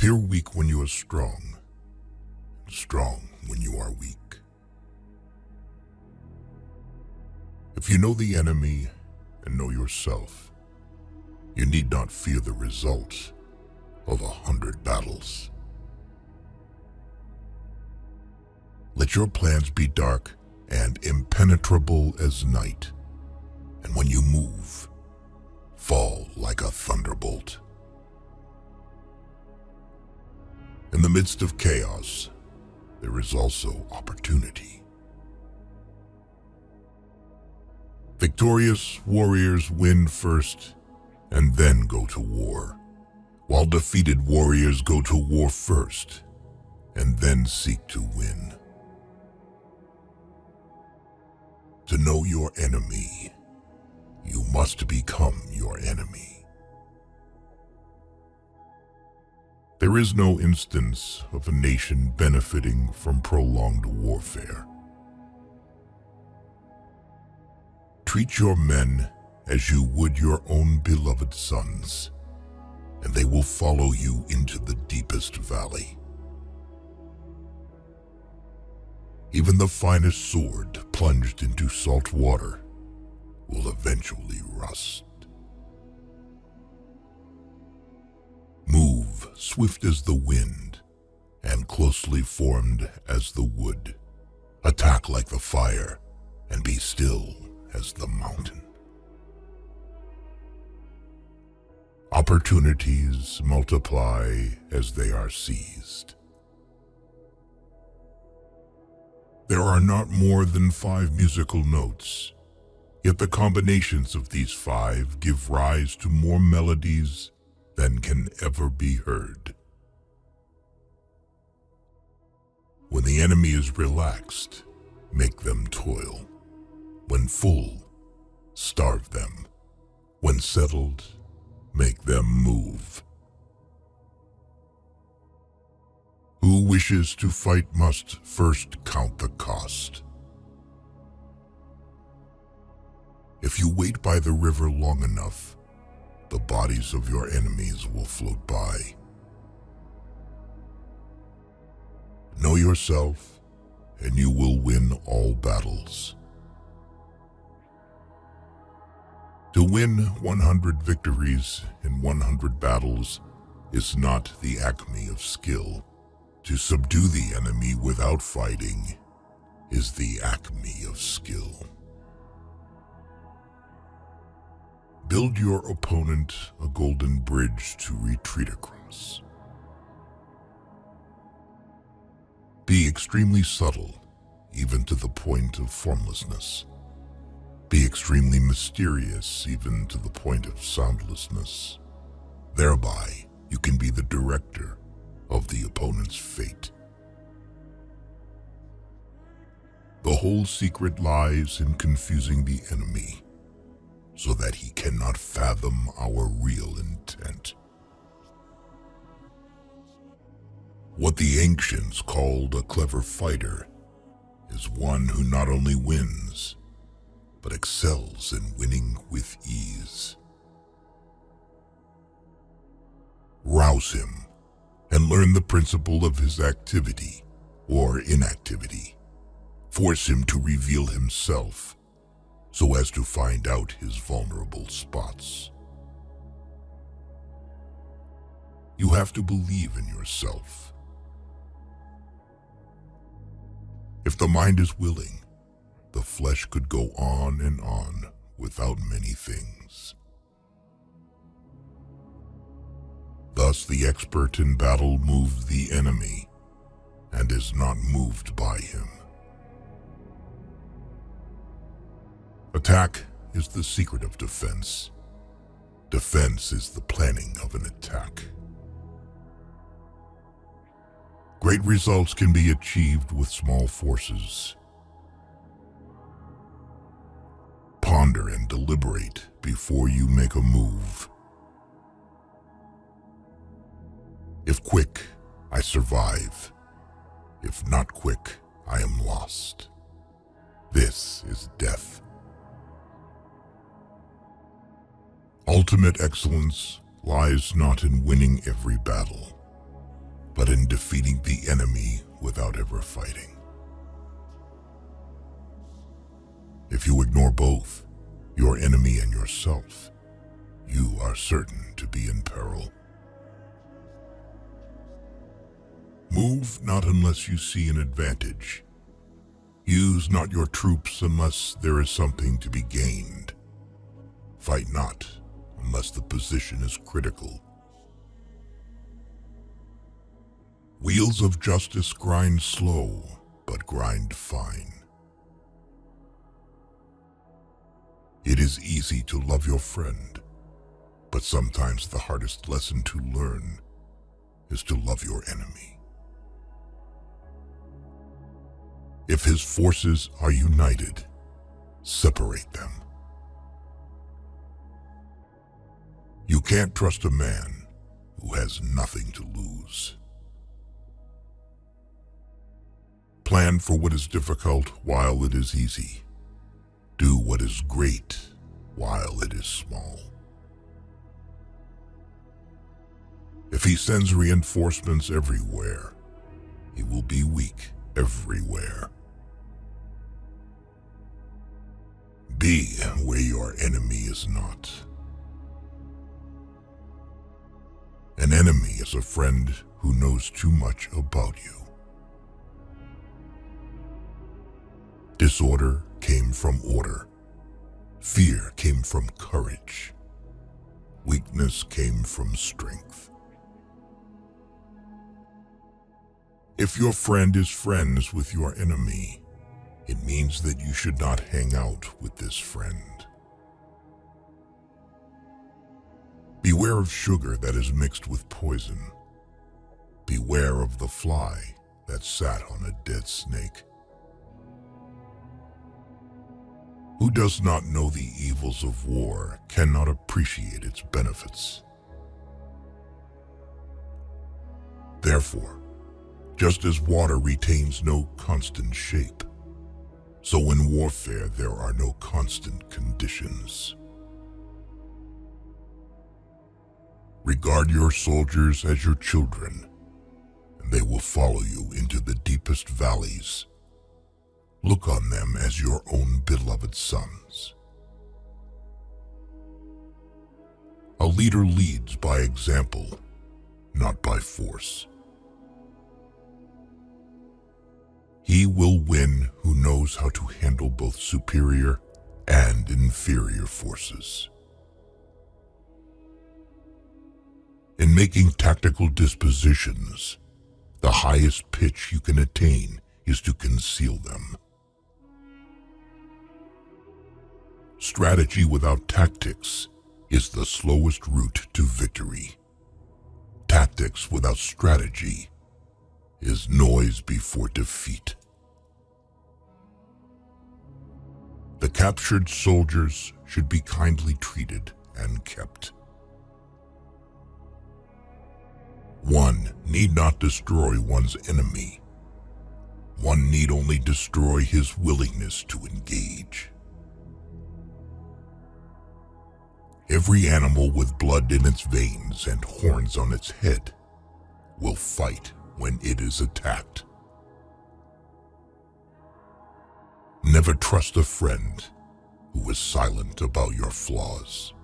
Appear weak when you are strong, and strong when you are weak. If you know the enemy and know yourself, you need not fear the result of 100 battles. Let your plans be dark and impenetrable as night, and when you move, fall like a thunderbolt. In the midst of chaos, there is also opportunity. Victorious warriors win first and then go to war, while defeated warriors go to war first and then seek to win. To know your enemy, you must become your enemy. There is no instance of a nation benefiting from prolonged warfare. Treat your men as you would your own beloved sons, and they will follow you into the deepest valley. Even the finest sword plunged into salt water will eventually rust. Move swift as the wind and closely formed as the wood. Attack like the fire and be still as the mountain. Opportunities multiply as they are seized. There are not more than 5 musical notes, yet the combinations of these 5 give rise to more melodies than can ever be heard. When the enemy is relaxed, make them toil. When full, starve them. When settled, make them move. Who wishes to fight must first count the cost. If you wait by the river long enough, the bodies of your enemies will float by. Know yourself, and you will win all battles. To win 100 victories in 100 battles is not the acme of skill. To subdue the enemy without fighting is the acme of skill. Build your opponent a golden bridge to retreat across. Be extremely subtle, even to the point of formlessness. Be extremely mysterious, even to the point of soundlessness. Thereby, you can be the director of the opponent's fate. The whole secret lies in confusing the enemy, so that he cannot fathom our real intent. What the ancients called a clever fighter is one who not only wins, but excels in winning with ease. Rouse him and learn the principle of his activity or inactivity. Force him to reveal himself so as to find out his vulnerable spots. You have to believe in yourself. If the mind is willing, the flesh could go on and on without many things. Thus the expert in battle moves the enemy and is not moved by him. Attack is the secret of defense. Defense is the planning of an attack. Great results can be achieved with small forces. Ponder and deliberate before you make a move. If quick, I survive. If not quick, I am lost. This is death. Ultimate excellence lies not in winning every battle, but in defeating the enemy without ever fighting. If you ignore both, your enemy and yourself, you are certain to be in peril. Move not unless you see an advantage. Use not your troops unless there is something to be gained. Fight not unless the position is critical. Wheels of justice grind slow, but grind fine. It is easy to love your friend, but sometimes the hardest lesson to learn is to love your enemy. If his forces are united, separate them. You can't trust a man who has nothing to lose. Plan for what is difficult while it is easy. Do what is great while it is small. If he sends reinforcements everywhere, he will be weak everywhere. Be where your enemy is not. An enemy is a friend who knows too much about you. Disorder came from order. Fear came from courage. Weakness came from strength. If your friend is friends with your enemy, it means that you should not hang out with this friend. Beware of sugar that is mixed with poison. Beware of the fly that sat on a dead snake. Who does not know the evils of war cannot appreciate its benefits. Therefore, just as water retains no constant shape, so in warfare there are no constant conditions. Regard your soldiers as your children, and they will follow you into the deepest valleys. Look on them as your own beloved sons. A leader leads by example, not by force. He will win who knows how to handle both superior and inferior forces. In making tactical dispositions, the highest pitch you can attain is to conceal them. Strategy without tactics is the slowest route to victory. Tactics without strategy is noise before defeat. The captured soldiers should be kindly treated and kept. One need not destroy one's enemy. One need only destroy his willingness to engage. Every animal with blood in its veins and horns on its head will fight when it is attacked. Never trust a friend who is silent about your flaws.